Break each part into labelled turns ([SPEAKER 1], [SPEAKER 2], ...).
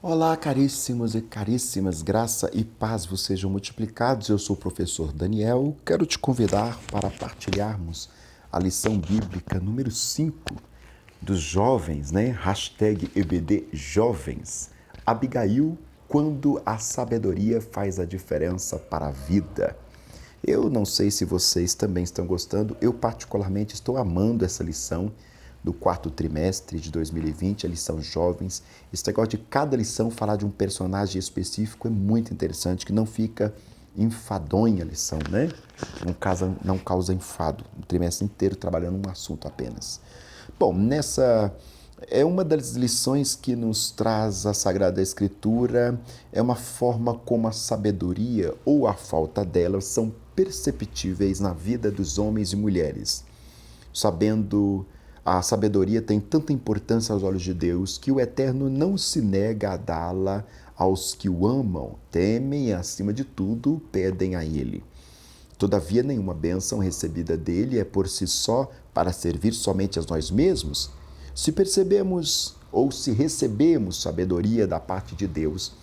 [SPEAKER 1] Olá, caríssimos e caríssimas, graça e paz vos sejam multiplicados. Eu sou o professor Daniel. Quero te convidar para partilharmos a lição bíblica número 5 dos jovens, né? Hashtag EBD Jovens. Abigail, quando a sabedoria faz a diferença para a vida. Eu não sei se vocês também estão gostando, eu particularmente estou amando essa lição do quarto trimestre de 2020, a lição Jovens. Esse negócio de cada lição falar de um personagem específico é muito interessante, que não fica enfadonha a lição, né? Não causa enfado, o trimestre inteiro trabalhando um assunto apenas. Bom, nessa é uma das lições que nos traz a Sagrada Escritura, é uma forma como a sabedoria ou a falta dela são perceptíveis na vida dos homens e mulheres. Sabendo, a sabedoria tem tanta importância aos olhos de Deus que o Eterno não se nega a dá-la aos que o amam, temem e, acima de tudo, pedem a Ele. Todavia, nenhuma bênção recebida dele é por si só para servir somente a nós mesmos. Se percebemos ou se recebemos sabedoria da parte de Deus,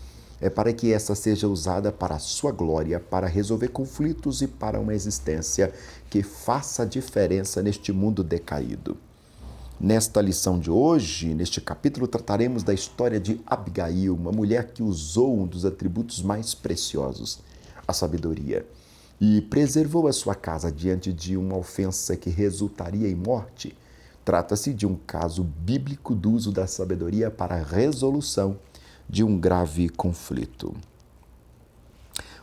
[SPEAKER 1] é para que essa seja usada para a sua glória, para resolver conflitos e para uma existência que faça diferença neste mundo decaído. Nesta lição de hoje, neste capítulo, trataremos da história de Abigail, uma mulher que usou um dos atributos mais preciosos, a sabedoria, e preservou a sua casa diante de uma ofensa que resultaria em morte. Trata-se de um caso bíblico do uso da sabedoria para a resolução de um grave conflito.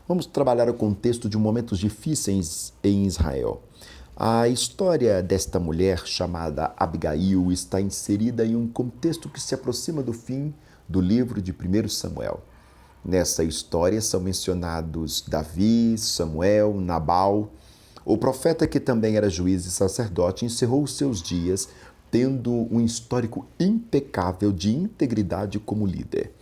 [SPEAKER 1] Vamos trabalhar o contexto de momentos difíceis em Israel. A história desta mulher chamada Abigail está inserida em um contexto que se aproxima do fim do livro de 1 Samuel. Nessa história são mencionados Davi, Samuel, Nabal. O profeta, que também era juiz e sacerdote, encerrou os seus dias tendo um histórico impecável de integridade como líder.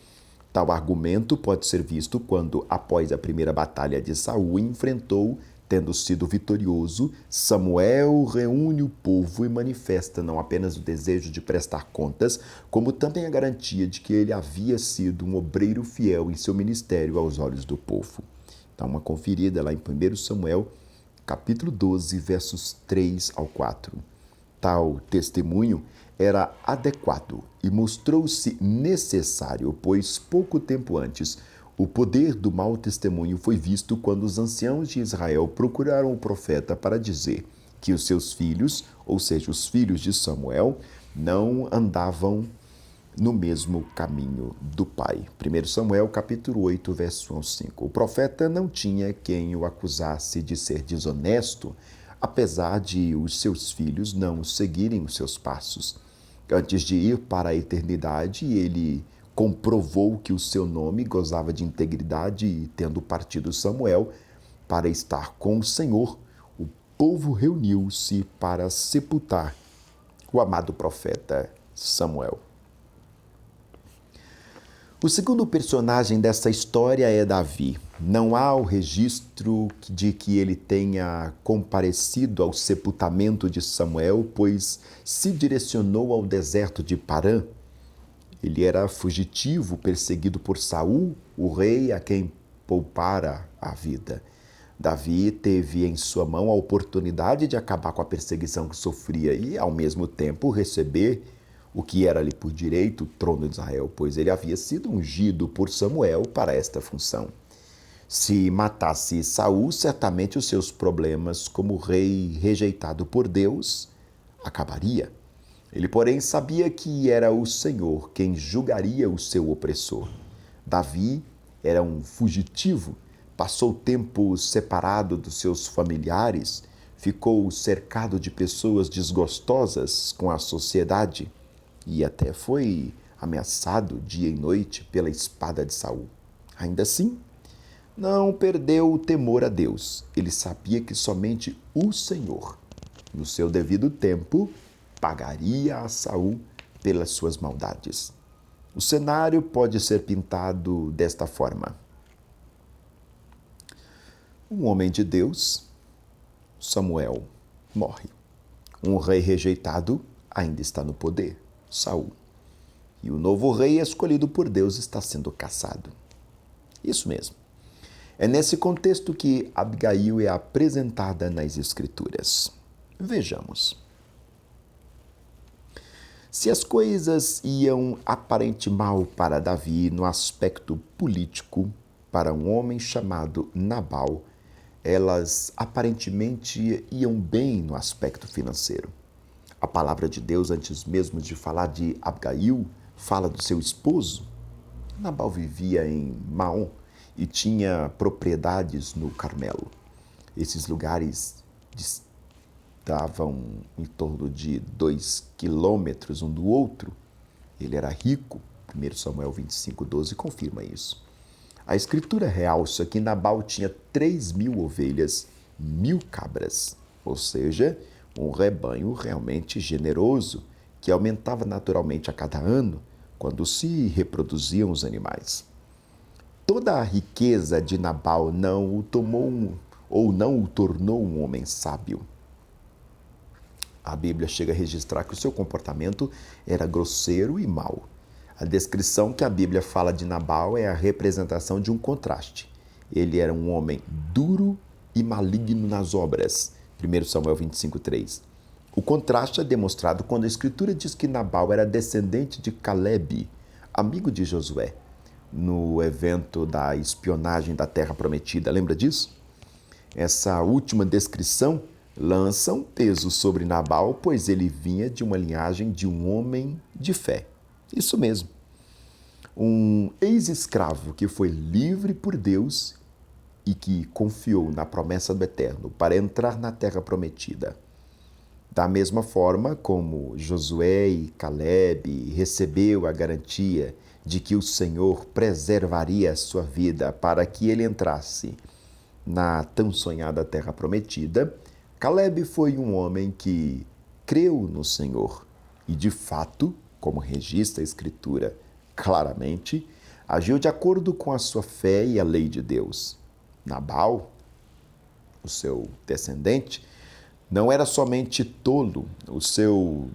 [SPEAKER 1] Tal argumento pode ser visto quando, após a primeira batalha de Saul, enfrentou, tendo sido vitorioso, Samuel reúne o povo e manifesta não apenas o desejo de prestar contas, como também a garantia de que ele havia sido um obreiro fiel em seu ministério aos olhos do povo. Dá uma conferida lá em 1 Samuel, capítulo 12, versos 3 ao 4. Tal testemunho era adequado e mostrou-se necessário, pois pouco tempo antes, o poder do mau testemunho foi visto quando os anciãos de Israel procuraram o profeta para dizer que os seus filhos, ou seja, os filhos de Samuel, não andavam no mesmo caminho do pai. 1 Samuel, capítulo 8, verso 1 ao 5. O profeta não tinha quem o acusasse de ser desonesto, apesar de os seus filhos não seguirem os seus passos. Antes de ir para a eternidade, ele comprovou que o seu nome gozava de integridade e, tendo partido Samuel para estar com o Senhor, o povo reuniu-se para sepultar o amado profeta Samuel. O segundo personagem dessa história é Davi. Não há o registro de que ele tenha comparecido ao sepultamento de Samuel, pois se direcionou ao deserto de Parã. Ele era fugitivo, perseguido por Saul, o rei a quem poupara a vida. Davi teve em sua mão a oportunidade de acabar com a perseguição que sofria e, ao mesmo tempo, receber o que era-lhe por direito o trono de Israel, pois ele havia sido ungido por Samuel para esta função. Se matasse Saul, certamente os seus problemas como rei rejeitado por Deus acabaria. Ele, porém, sabia que era o Senhor quem julgaria o seu opressor. Davi era um fugitivo, passou tempo separado dos seus familiares, ficou cercado de pessoas desgostosas com a sociedade e até foi ameaçado dia e noite pela espada de Saul. Ainda assim, não perdeu o temor a Deus. Ele sabia que somente o Senhor, no seu devido tempo, pagaria a Saul pelas suas maldades. O cenário pode ser pintado desta forma. Um homem de Deus, Samuel, morre. Um rei rejeitado ainda está no poder, Saul. e o novo rei escolhido por Deus está sendo caçado. Isso mesmo. É nesse contexto que Abigail é apresentada nas Escrituras. Vejamos. Se as coisas iam aparente mal para Davi no aspecto político, para um homem chamado Nabal, elas aparentemente iam bem no aspecto financeiro. A palavra de Deus, antes mesmo de falar de Abigail, fala do seu esposo. Nabal vivia em Maom e tinha propriedades no Carmelo. Esses lugares estavam em torno de 2 quilômetros um do outro. Ele era rico. 1 Samuel 25:12 confirma isso. A escritura realça que Nabal tinha 3.000 ovelhas, 1.000 cabras, ou seja, um rebanho realmente generoso que aumentava naturalmente a cada ano quando se reproduziam os animais. Toda a riqueza de Nabal não o tornou um homem sábio. A Bíblia chega a registrar que o seu comportamento era grosseiro e mau. A descrição que a Bíblia fala de Nabal é a representação de um contraste. Ele era um homem duro e maligno nas obras. 1 Samuel 25:3. O contraste é demonstrado quando a Escritura diz que Nabal era descendente de Calebe, amigo de Josué, no evento da espionagem da Terra Prometida. Lembra disso? Essa última descrição lança um peso sobre Nabal, pois ele vinha de uma linhagem de um homem de fé. Isso mesmo. Um ex-escravo que foi livre por Deus e que confiou na promessa do Eterno para entrar na Terra Prometida. Da mesma forma como Josué e Calebe recebeu a garantia de que o Senhor preservaria a sua vida para que ele entrasse na tão sonhada Terra Prometida, Calebe foi um homem que creu no Senhor e, de fato, como registra a Escritura claramente, agiu de acordo com a sua fé e a lei de Deus. Nabal, o seu descendente, não era somente tolo, o seu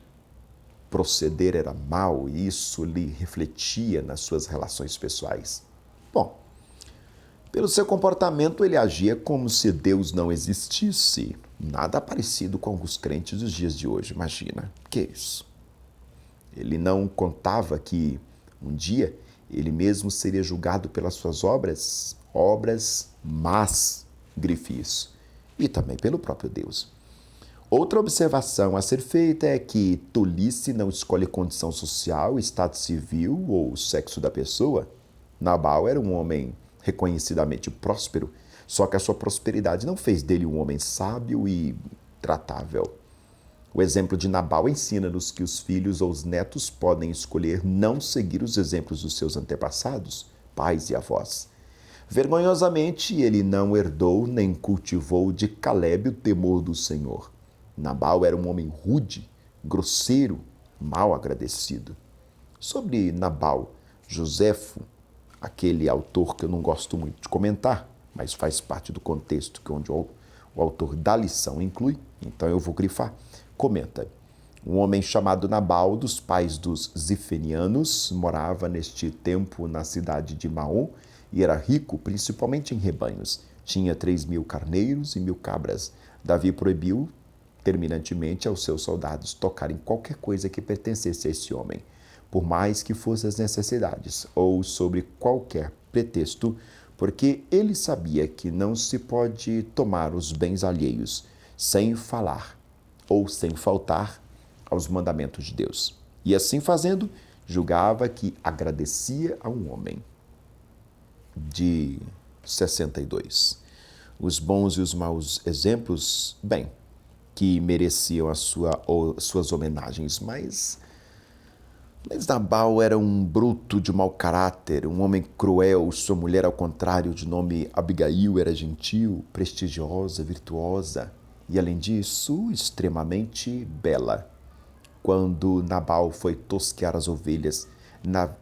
[SPEAKER 1] proceder era mau e isso lhe refletia nas suas relações pessoais. Bom, pelo seu comportamento ele agia como se Deus não existisse. Nada parecido com os crentes dos dias de hoje, imagina. Que isso? Ele não contava que um dia ele mesmo seria julgado pelas suas obras más, grife isso, e também pelo próprio Deus. Outra observação a ser feita é que tolice não escolhe condição social, estado civil ou sexo da pessoa. Nabal era um homem reconhecidamente próspero, só que a sua prosperidade não fez dele um homem sábio e tratável. O exemplo de Nabal ensina-nos que os filhos ou os netos podem escolher não seguir os exemplos dos seus antepassados, pais e avós. Vergonhosamente, ele não herdou nem cultivou de Calebe o temor do Senhor. Nabal era um homem rude, grosseiro, mal agradecido. Sobre Nabal, Joséfo, aquele autor que eu não gosto muito de comentar, mas faz parte do contexto que onde o autor da lição inclui, então eu vou grifar, comenta. Um homem chamado Nabal, dos pais dos Zifenianos, morava neste tempo na cidade de Maom e era rico principalmente em rebanhos. Tinha 3.000 carneiros e 1.000 cabras. Davi proibiu terminantemente aos seus soldados tocarem qualquer coisa que pertencesse a esse homem, por mais que fossem as necessidades, ou sobre qualquer pretexto, porque ele sabia que não se pode tomar os bens alheios sem falar ou sem faltar aos mandamentos de Deus. E assim fazendo, julgava que agradecia a um homem. De 62. Os bons e os maus exemplos, bem, que mereciam suas homenagens, mas Nabal era um bruto de mau caráter, um homem cruel. Sua mulher, ao contrário, de nome Abigail, era gentil, prestigiosa, virtuosa e, além disso, extremamente bela. Quando Nabal foi tosquear as ovelhas,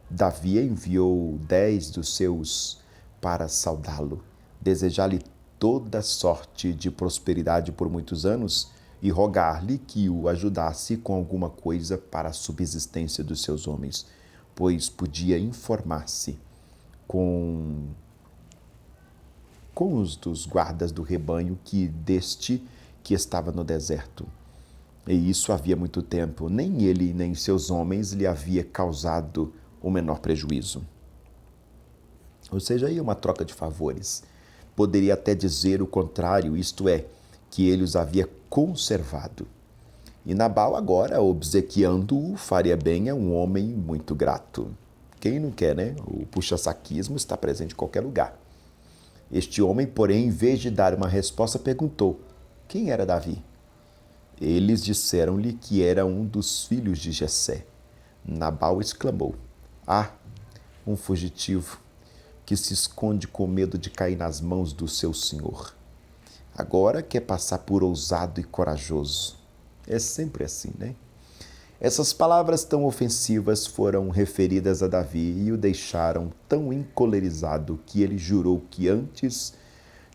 [SPEAKER 1] Davi enviou 10 dos seus para saudá-lo, desejar-lhe toda sorte de prosperidade por muitos anos e rogar-lhe que o ajudasse com alguma coisa para a subsistência dos seus homens. pois podia informar-se com os dos guardas do rebanho deste que estava no deserto. E isso havia muito tempo. Nem ele nem seus homens lhe havia causado o menor prejuízo. Ou seja, aí é uma troca de favores. Poderia até dizer o contrário, isto é, que ele os havia conservado. E Nabal agora, obsequiando-o, faria bem a um homem muito grato. Quem não quer, né? O puxa-saquismo está presente em qualquer lugar. Este homem, porém, em vez de dar uma resposta, perguntou: quem era Davi? Eles disseram-lhe que era um dos filhos de Jessé. Nabal exclamou: ah, um fugitivo que se esconde com medo de cair nas mãos do seu senhor. Agora quer passar por ousado e corajoso. É sempre assim, né? Essas palavras tão ofensivas foram referidas a Davi e o deixaram tão encolerizado que ele jurou que antes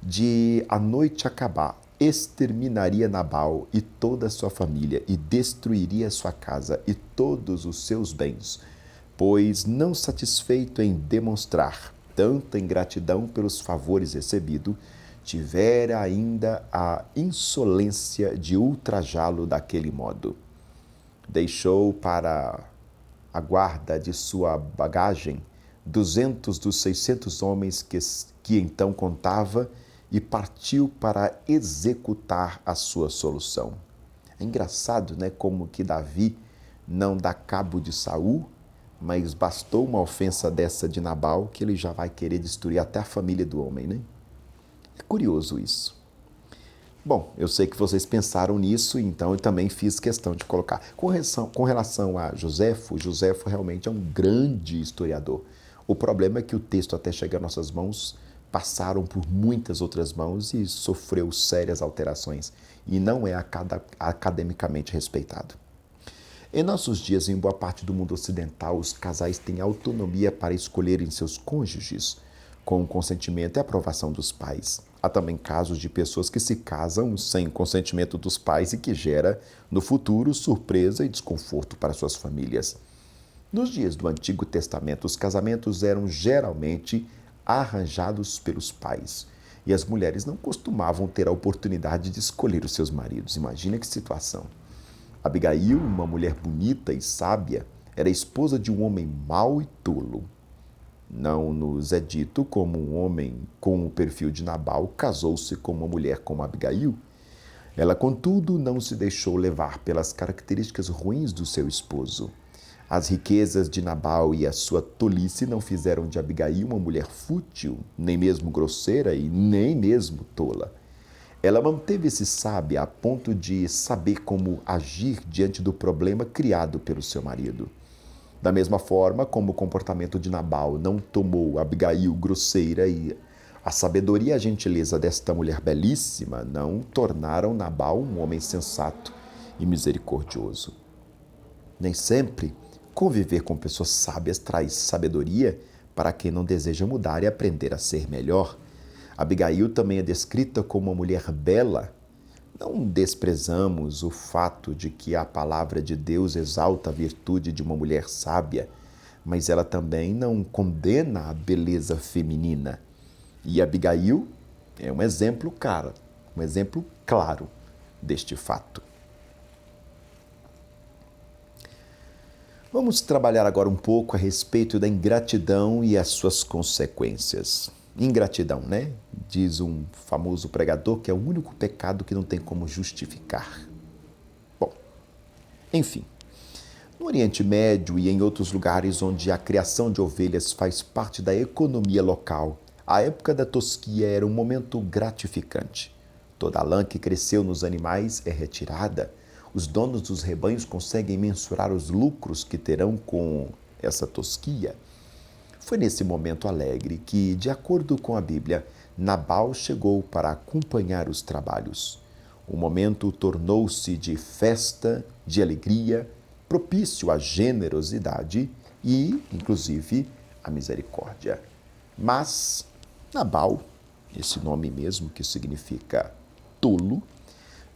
[SPEAKER 1] de a noite acabar, exterminaria Nabal e toda a sua família e destruiria sua casa e todos os seus bens, pois, não satisfeito em demonstrar tanta ingratidão pelos favores recebidos, tivera ainda a insolência de ultrajá-lo daquele modo. Deixou para a guarda de sua bagagem 200 dos 600 homens que então contava e partiu para executar a sua solução. É engraçado, né, como que Davi não dá cabo de Saul, mas bastou uma ofensa dessa de Nabal que ele já vai querer destruir até a família do homem, né? É curioso isso. Bom, eu sei que vocês pensaram nisso, então eu também fiz questão de colocar. Com relação a Joséfo realmente é um grande historiador. O problema é que o texto, até chegar às nossas mãos, passaram por muitas outras mãos e sofreu sérias alterações, e não é academicamente respeitado. Em nossos dias, em boa parte do mundo ocidental, os casais têm autonomia para escolherem seus cônjuges, com o consentimento e aprovação dos pais. Há também casos de pessoas que se casam sem o consentimento dos pais e que gera, no futuro, surpresa e desconforto para suas famílias. Nos dias do Antigo Testamento, os casamentos eram geralmente arranjados pelos pais, e as mulheres não costumavam ter a oportunidade de escolher os seus maridos. Imagina que situação! Abigail, uma mulher bonita e sábia, era esposa de um homem mau e tolo. Não nos é dito como um homem com o perfil de Nabal casou-se com uma mulher como Abigail. Ela, contudo, não se deixou levar pelas características ruins do seu esposo. As riquezas de Nabal e a sua tolice não fizeram de Abigail uma mulher fútil, nem mesmo grosseira e nem mesmo tola. Ela manteve-se sábia a ponto de saber como agir diante do problema criado pelo seu marido. Da mesma forma como o comportamento de Nabal não tomou Abigail grosseira, e a sabedoria e a gentileza desta mulher belíssima não tornaram Nabal um homem sensato e misericordioso. Nem sempre conviver com pessoas sábias traz sabedoria para quem não deseja mudar e aprender a ser melhor. Abigail também é descrita como uma mulher bela. Não desprezamos o fato de que a palavra de Deus exalta a virtude de uma mulher sábia, mas ela também não condena a beleza feminina. E Abigail é um exemplo claro deste fato. Vamos trabalhar agora um pouco a respeito da ingratidão e as suas consequências. Ingratidão, né? Diz um famoso pregador que é o único pecado que não tem como justificar. Bom, enfim, no Oriente Médio e em outros lugares onde a criação de ovelhas faz parte da economia local, a época da tosquia era um momento gratificante. Toda a lã que cresceu nos animais é retirada. Os donos dos rebanhos conseguem mensurar os lucros que terão com essa tosquia. Foi nesse momento alegre que, de acordo com a Bíblia, Nabal chegou para acompanhar os trabalhos. O momento tornou-se de festa, de alegria, propício à generosidade e, inclusive, à misericórdia. Mas Nabal, esse nome mesmo que significa tolo,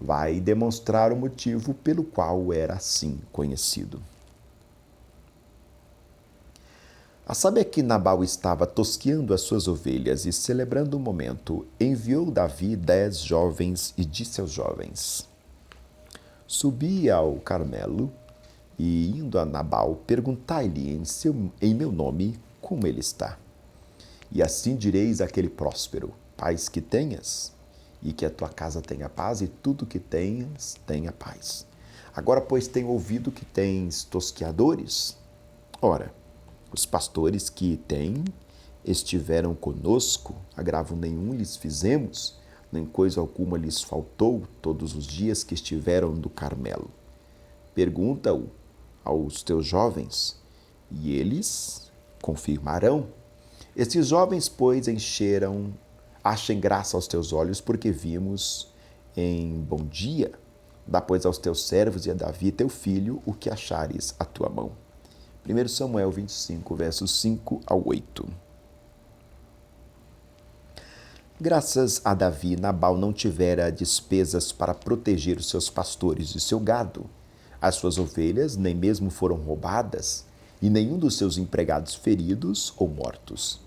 [SPEAKER 1] vai demonstrar o motivo pelo qual era assim conhecido. A saber que Nabal estava tosqueando as suas ovelhas e, celebrando o momento, enviou Davi 10 jovens e disse aos jovens: Subi ao Carmelo e, indo a Nabal, perguntai-lhe em meu nome como ele está. E assim direis àquele próspero: paz que tenhas, e que a tua casa tenha paz, e tudo que tenhas tenha paz. Agora, pois, tenho ouvido que tens tosqueadores. Ora, os pastores que têm estiveram conosco, agravo nenhum lhes fizemos, nem coisa alguma lhes faltou todos os dias que estiveram no Carmelo. Pergunta-o aos teus jovens, e eles confirmarão. Estes jovens, pois, achem graça aos teus olhos, porque vimos em bom dia. Dá, pois, aos teus servos e a Davi, teu filho, o que achares à tua mão. 1 Samuel 25, versos 5 ao 8. Graças a Davi, Nabal não tivera despesas para proteger os seus pastores e seu gado. As suas ovelhas nem mesmo foram roubadas, e nenhum dos seus empregados feridos ou mortos.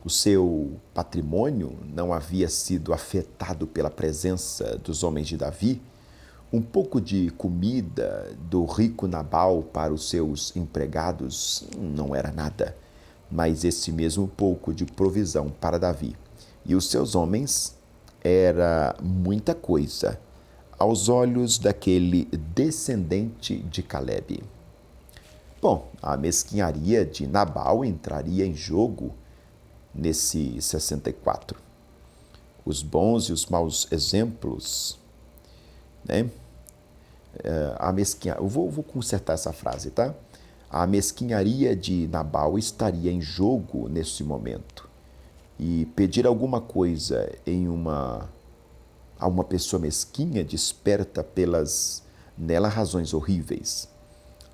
[SPEAKER 1] O seu patrimônio não havia sido afetado pela presença dos homens de Davi. Um pouco de comida do rico Nabal para os seus empregados não era nada, mas esse mesmo pouco de provisão para Davi e os seus homens era muita coisa aos olhos daquele descendente de Calebe. Bom, a mesquinharia de Nabal entraria em jogo nesse 64. Os bons e os maus exemplos, né? Eu vou consertar essa frase, tá? A mesquinharia de Nabal estaria em jogo nesse momento. E pedir alguma coisa a uma pessoa mesquinha desperta nela razões horríveis.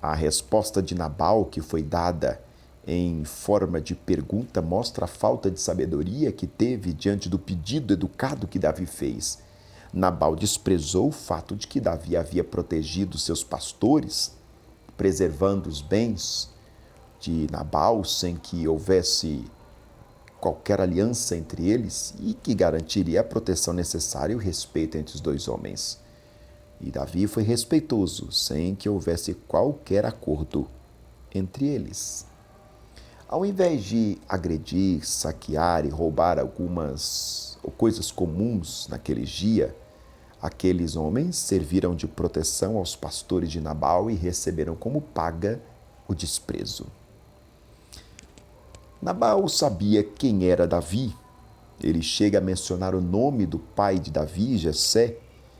[SPEAKER 1] A resposta de Nabal, que foi dada em forma de pergunta, mostra a falta de sabedoria que teve diante do pedido educado que Davi fez. Nabal desprezou o fato de que Davi havia protegido seus pastores, preservando os bens de Nabal sem que houvesse qualquer aliança entre eles e que garantiria a proteção necessária e o respeito entre os dois homens. E Davi foi respeitoso, sem que houvesse qualquer acordo entre eles. Ao invés de agredir, saquear e roubar algumas coisas comuns naquele dia, aqueles homens serviram de proteção aos pastores de Nabal e receberam como paga o desprezo. Nabal sabia quem era Davi. Ele chega a mencionar o nome do pai de Davi, Jessé,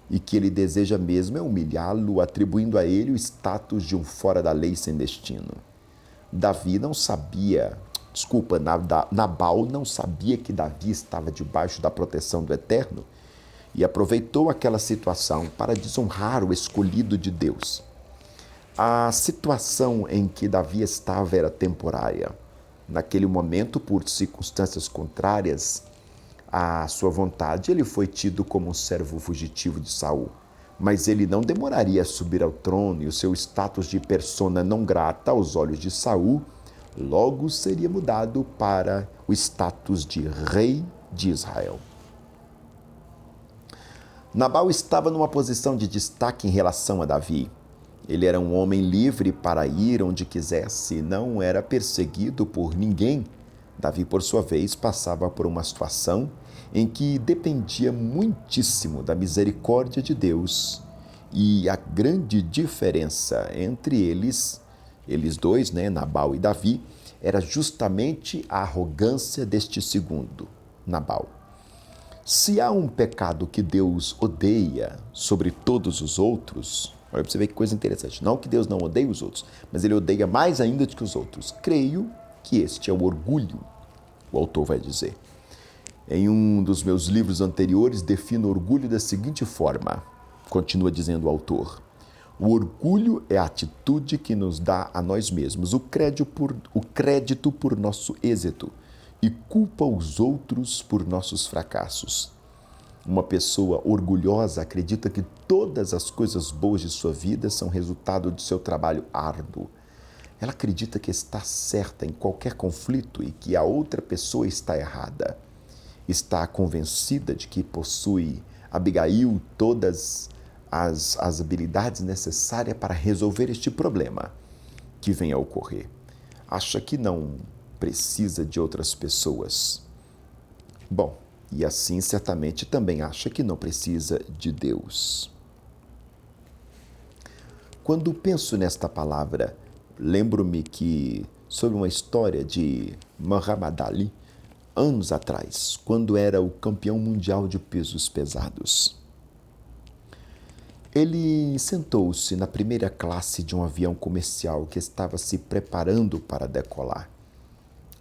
[SPEAKER 1] e que ele deseja mesmo é humilhá-lo, atribuindo a ele o status de um fora da lei sem destino. Nabal não sabia que Davi estava debaixo da proteção do Eterno e aproveitou aquela situação para desonrar o escolhido de Deus. A situação em que Davi estava era temporária. Naquele momento, por circunstâncias contrárias à sua vontade, ele foi tido como um servo fugitivo de Saul. Mas ele não demoraria a subir ao trono e o seu status de persona não grata aos olhos de Saul logo seria mudado para o status de rei de Israel. Nabal estava numa posição de destaque em relação a Davi. Ele era um homem livre para ir onde quisesse, não era perseguido por ninguém. Davi, por sua vez, passava por uma situação em que dependia muitíssimo da misericórdia de Deus. E a grande diferença entre eles dois, Nabal e Davi, era justamente a arrogância deste segundo, Nabal. Se há um pecado que Deus odeia sobre todos os outros, olha para você ver que coisa interessante, não que Deus não odeie os outros, mas ele odeia mais ainda do que os outros. Creio que este é o orgulho, o autor vai dizer. Em um dos meus livros anteriores, defino o orgulho da seguinte forma, continua dizendo o autor. O orgulho é a atitude que nos dá a nós mesmos o crédito por nosso êxito e culpa os outros por nossos fracassos. Uma pessoa orgulhosa acredita que todas as coisas boas de sua vida são resultado de seu trabalho árduo. Ela acredita que está certa em qualquer conflito e que a outra pessoa está errada. Está convencida de que possui Abigail todas as habilidades necessárias para resolver este problema que vem a ocorrer. Acha que não precisa de outras pessoas. Bom, e assim certamente também acha que não precisa de Deus. Quando penso nesta palavra, lembro-me que sobre uma história de Muhammad Ali, anos atrás, quando era o campeão mundial de pesos pesados. Ele sentou-se na primeira classe de um avião comercial que estava se preparando para decolar.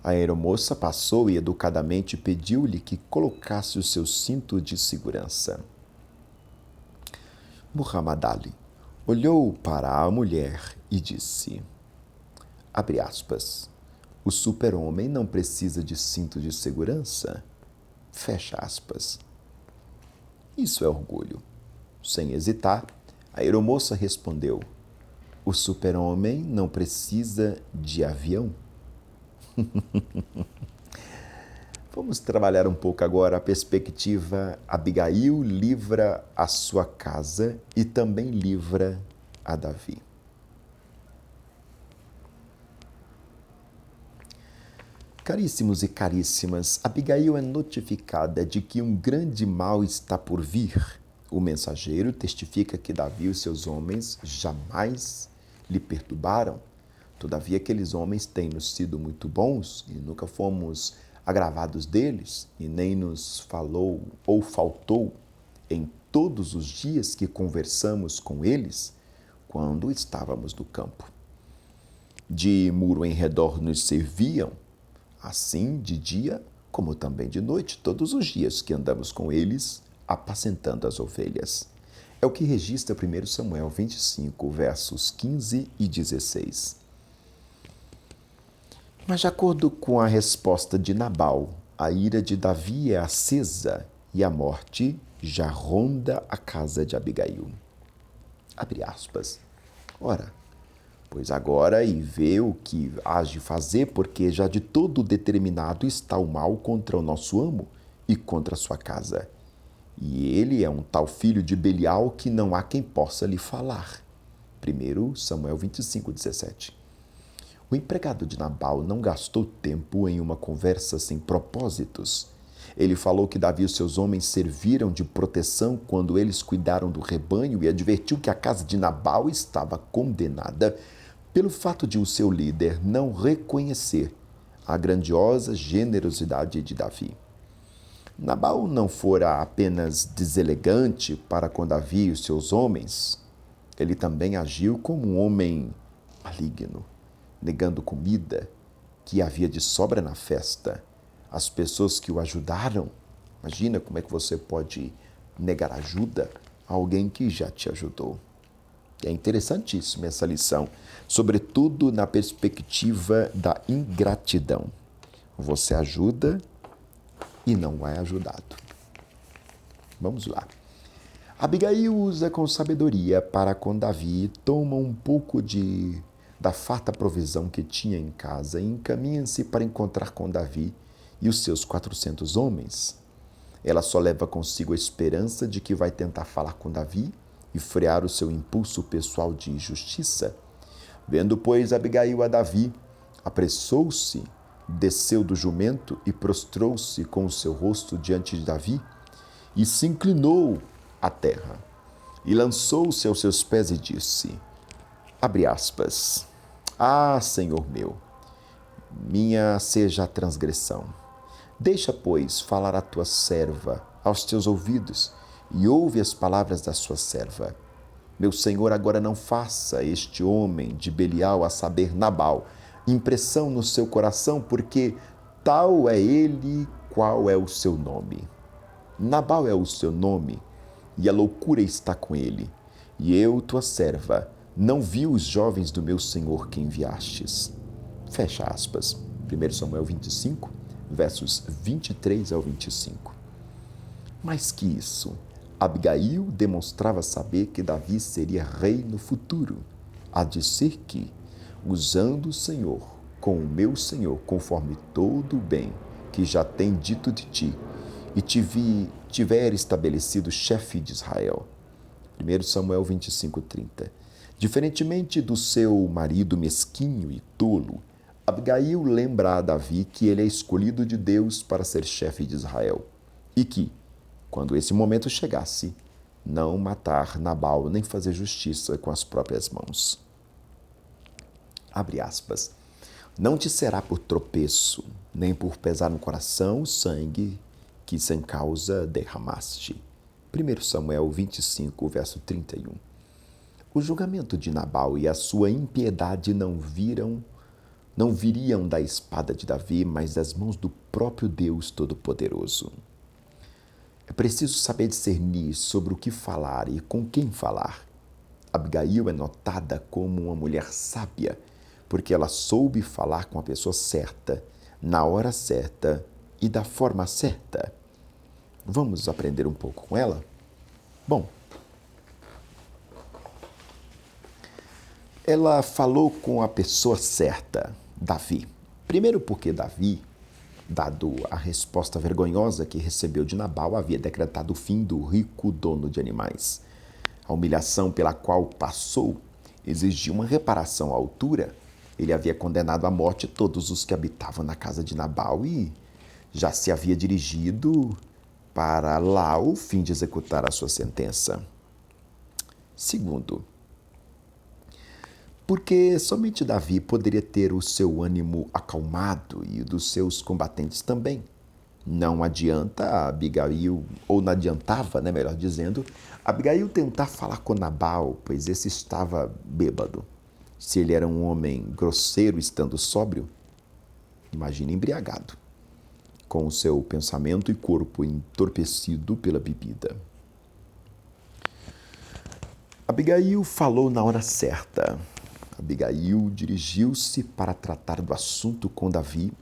[SPEAKER 1] A aeromoça passou e educadamente pediu-lhe que colocasse o seu cinto de segurança. Muhammad Ali olhou para a mulher e disse, abre aspas, o super-homem não precisa de cinto de segurança, fecha aspas. Isso é orgulho. Sem hesitar, a aeromoça respondeu, o super-homem não precisa de avião. Vamos trabalhar um pouco agora a perspectiva Abigail livra a sua casa e também livra a Davi. Caríssimos e caríssimas, Abigail é notificada de que um grande mal está por vir. O mensageiro testifica que Davi e os seus homens jamais lhe perturbaram. Todavia, aqueles homens têm nos sido muito bons e nunca fomos agravados deles, e nem nos falou ou faltou em todos os dias que conversamos com eles quando estávamos no campo. De muro em redor nos serviam, assim de dia como também de noite, todos os dias que andamos com eles, apacentando as ovelhas. É o que registra 1 Samuel 25, versos 15 e 16. Mas de acordo com a resposta de Nabal, a ira de Davi é acesa e a morte já ronda a casa de Abigail. Abre aspas. Ora, pois agora e vê o que hás de fazer, porque já de todo determinado está o mal contra o nosso amo e contra a sua casa. E ele é um tal filho de Belial que não há quem possa lhe falar. 1 Samuel 25, 17. O empregado de Nabal não gastou tempo em uma conversa sem propósitos. Ele falou que Davi e seus homens serviram de proteção quando eles cuidaram do rebanho e advertiu que a casa de Nabal estava condenada pelo fato de o seu líder não reconhecer a grandiosa generosidade de Davi. Nabal não fora apenas deselegante para com Davi e os seus homens, ele também agiu como um homem maligno, negando comida que havia de sobra na festa. As pessoas que o ajudaram, imagina como é que você pode negar ajuda a alguém que já te ajudou. É interessantíssima essa lição, sobretudo na perspectiva da ingratidão. Você ajuda e não é ajudado. Vamos lá. Abigail usa com sabedoria para com Davi e toma um pouco da farta provisão que tinha em casa e encaminha-se para encontrar com Davi e os seus 400 homens. Ela só leva consigo a esperança de que vai tentar falar com Davi e frear o seu impulso pessoal de justiça. Vendo, pois, Abigail a Davi, apressou-se, desceu do jumento e prostrou-se com o seu rosto diante de Davi e se inclinou à terra e lançou-se aos seus pés e disse, abre aspas, ah, Senhor meu, minha seja a transgressão. Deixa, pois, falar a tua serva aos teus ouvidos e ouve as palavras da sua serva. Meu senhor agora não faça este homem de Belial, a saber, Nabal, impressão no seu coração, porque tal é ele qual é o seu nome. Nabal é o seu nome, e a loucura está com ele. E eu, tua serva, não vi os jovens do meu senhor que enviastes. Fecha aspas. 1 Samuel 25, versos 23 ao 25. Mais que isso, Abigail demonstrava saber que Davi seria rei no futuro, a dizer que usando o Senhor com o meu Senhor, conforme todo o bem que já tem dito de ti, e tiver estabelecido chefe de Israel. 1 Samuel 25:30. Diferentemente do seu marido mesquinho e tolo, Abigail lembra a Davi que ele é escolhido de Deus para ser chefe de Israel e que, quando esse momento chegasse, não matar Nabal nem fazer justiça com as próprias mãos. Abre aspas. Não te será por tropeço, nem por pesar no coração o sangue que sem causa derramaste. 1 Samuel 25, verso 31. O julgamento de Nabal e a sua impiedade não viriam da espada de Davi, mas das mãos do próprio Deus Todo-Poderoso. É preciso saber discernir sobre o que falar e com quem falar. Abigail é notada como uma mulher sábia, porque ela soube falar com a pessoa certa, na hora certa e da forma certa. Vamos aprender um pouco com ela? Bom, ela falou com a pessoa certa, Davi. Primeiro porque Davi, dado a resposta vergonhosa que recebeu de Nabal, havia decretado o fim do rico dono de animais. A humilhação pela qual passou exigia uma reparação à altura. Ele havia condenado à morte todos os que habitavam na casa de Nabal e já se havia dirigido para lá o fim de executar a sua sentença. Segundo, porque somente Davi poderia ter o seu ânimo acalmado e o dos seus combatentes também. Não adianta a Abigail, ou não adiantava, melhor dizendo, Abigail tentar falar com Nabal, pois esse estava bêbado. Se ele era um homem grosseiro estando sóbrio, imagine embriagado, com o seu pensamento e corpo entorpecido pela bebida. Abigail falou na hora certa. Abigail dirigiu-se para tratar do assunto com Davi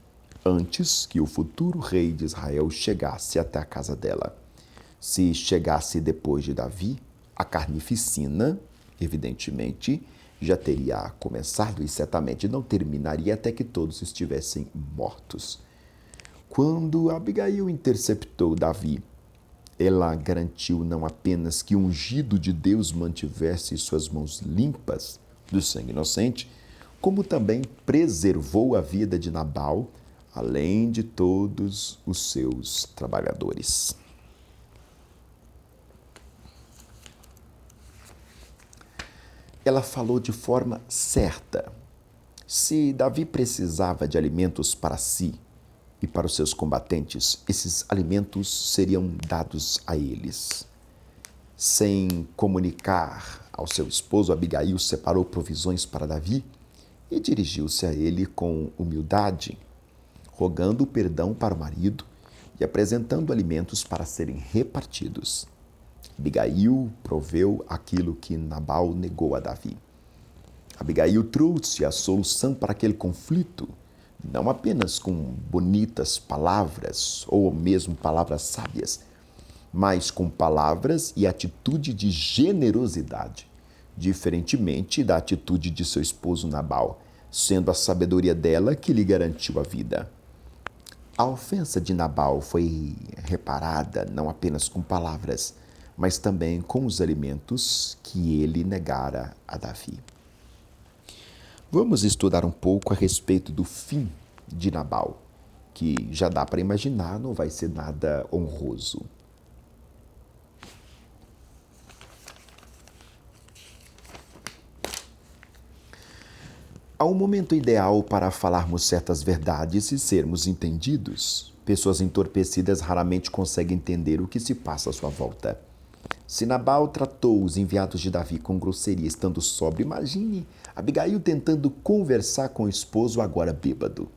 [SPEAKER 1] antes que o futuro rei de Israel chegasse até a casa dela. Se chegasse depois de Davi, a carnificina, evidentemente, já teria começado e certamente não terminaria até que todos estivessem mortos. Quando Abigail interceptou Davi, ela garantiu não apenas que o ungido de Deus mantivesse suas mãos limpas do sangue inocente, como também preservou a vida de Nabal, além de todos os seus trabalhadores. Ela falou de forma certa. Se Davi precisava de alimentos para si e para os seus combatentes, esses alimentos seriam dados a eles. Sem comunicar ao seu esposo, Abigail separou provisões para Davi e dirigiu-se a ele com humildade, rogando perdão para o marido e apresentando alimentos para serem repartidos. Abigail proveu aquilo que Nabal negou a Davi. Abigail trouxe a solução para aquele conflito, não apenas com bonitas palavras ou mesmo palavras sábias, mas com palavras e atitude de generosidade, diferentemente da atitude de seu esposo Nabal, sendo a sabedoria dela que lhe garantiu a vida. A ofensa de Nabal foi reparada não apenas com palavras, mas também com os alimentos que ele negara a Davi. Vamos estudar um pouco a respeito do fim de Nabal, que já dá para imaginar, não vai ser nada honroso. Há um momento ideal para falarmos certas verdades e sermos entendidos. Pessoas entorpecidas raramente conseguem entender o que se passa à sua volta. Se Nabal tratou os enviados de Davi com grosseria estando sóbrio, imagine Abigail tentando conversar com o esposo agora bêbado.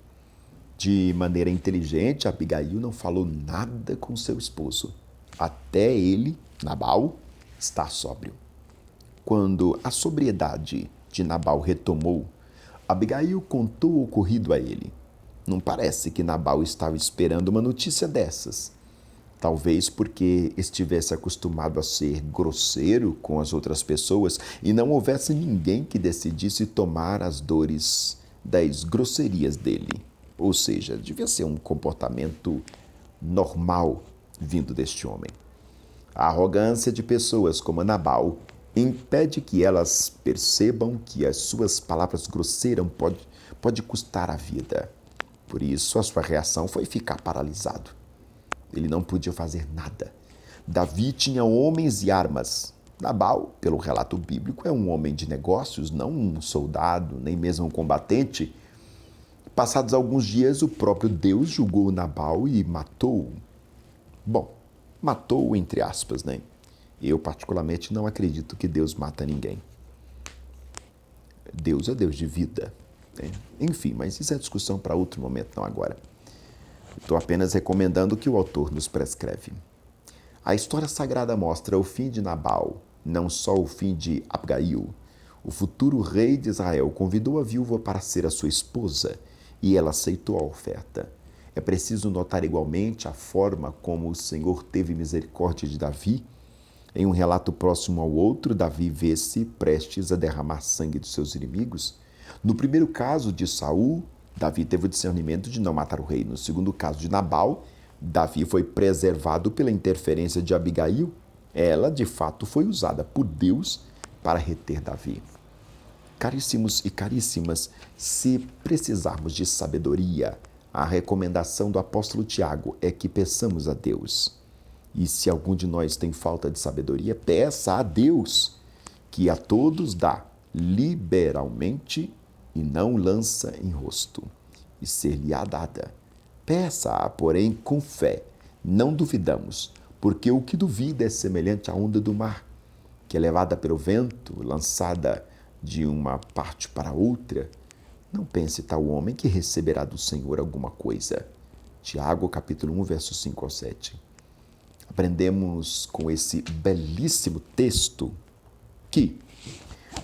[SPEAKER 1] De maneira inteligente, Abigail não falou nada com seu esposo, até ele, Nabal, estar sóbrio. Quando a sobriedade de Nabal retomou, Abigail contou o ocorrido a ele. Não parece que Nabal estava esperando uma notícia dessas. Talvez porque estivesse acostumado a ser grosseiro com as outras pessoas e não houvesse ninguém que decidisse tomar as dores das grosserias dele. Ou seja, devia ser um comportamento normal vindo deste homem. A arrogância de pessoas como Nabal impede que elas percebam que as suas palavras grosseiras pode custar a vida. Por isso, a sua reação foi ficar paralisado. Ele não podia fazer nada. Davi tinha homens e armas. Nabal, pelo relato bíblico, é um homem de negócios, não um soldado, nem mesmo um combatente. Passados alguns dias, o próprio Deus julgou Nabal e matou-o. Bom, matou-o entre aspas, né? Eu, particularmente, não acredito que Deus mata ninguém. Deus é Deus de vida, né? Enfim, mas isso é discussão para outro momento, não agora. Estou apenas recomendando o que o autor nos prescreve. A história sagrada mostra o fim de Nabal, não só o fim de Abigail. O futuro rei de Israel convidou a viúva para ser a sua esposa e ela aceitou a oferta. É preciso notar igualmente a forma como o Senhor teve misericórdia de Davi. Em um relato próximo ao outro, Davi vê-se prestes a derramar sangue dos seus inimigos. No primeiro caso de Saul, Davi teve o discernimento de não matar o rei. No segundo caso de Nabal, Davi foi preservado pela interferência de Abigail. Ela, de fato, foi usada por Deus para reter Davi. Caríssimos e caríssimas, se precisarmos de sabedoria, a recomendação do apóstolo Tiago é que peçamos a Deus. E se algum de nós tem falta de sabedoria, peça a Deus, que a todos dá liberalmente e não lança em rosto, e ser-lhe-á dada. Peça-a, porém, com fé. Não duvidamos, porque o que duvida é semelhante à onda do mar, que é levada pelo vento, lançada de uma parte para outra. Não pense tal homem que receberá do Senhor alguma coisa. Tiago, capítulo 1, versos 5 ao 7. Aprendemos com esse belíssimo texto que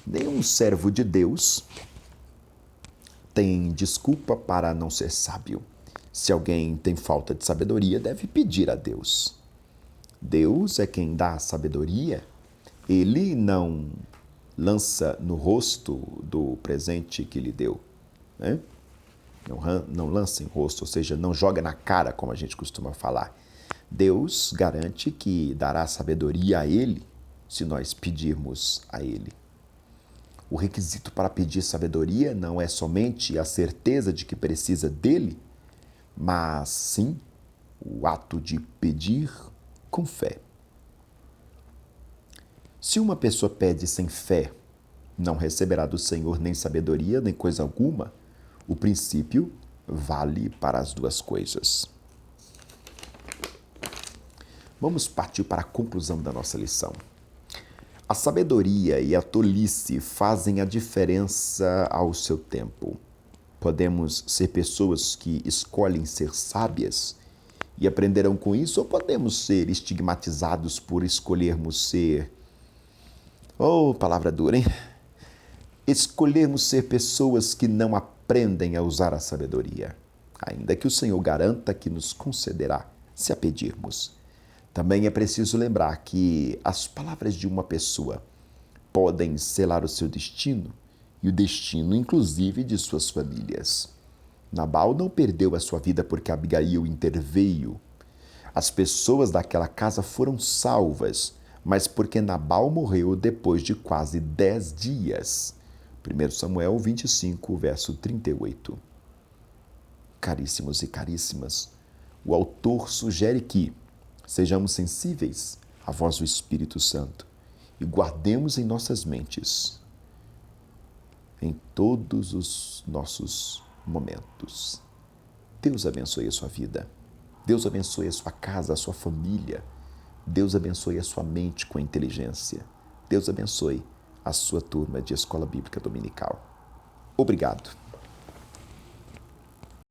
[SPEAKER 1] nenhum servo de Deus tem desculpa para não ser sábio. Se alguém tem falta de sabedoria, deve pedir a Deus. Deus é quem dá a sabedoria. Ele não lança no rosto do presente que lhe deu, né? Não lança em rosto, ou seja, não joga na cara, como a gente costuma falar. Deus garante que dará sabedoria a ele se nós pedirmos a ele. O requisito para pedir sabedoria não é somente a certeza de que precisa dele, mas sim o ato de pedir com fé. Se uma pessoa pede sem fé, não receberá do Senhor nem sabedoria, nem coisa alguma. O princípio vale para as duas coisas. Vamos partir para a conclusão da nossa lição. A sabedoria e a tolice fazem a diferença ao seu tempo. Podemos ser pessoas que escolhem ser sábias e aprenderão com isso, ou podemos ser estigmatizados por escolhermos ser... Oh, palavra dura, hein? Escolhermos ser pessoas que não aprendem a usar a sabedoria, ainda que o Senhor garanta que nos concederá, se a pedirmos. Também é preciso lembrar que as palavras de uma pessoa podem selar o seu destino e o destino, inclusive, de suas famílias. Nabal não perdeu a sua vida porque Abigail interveio. As pessoas daquela casa foram salvas, mas porque Nabal morreu depois de quase 10 dias. 1 Samuel 25, verso 38. Caríssimos e caríssimas, o autor sugere que sejamos sensíveis à voz do Espírito Santo e guardemos em nossas mentes, em todos os nossos momentos. Deus abençoe a sua vida. Deus abençoe a sua casa, a sua família. Deus abençoe a sua mente com inteligência. Deus abençoe a sua turma de Escola Bíblica Dominical. Obrigado.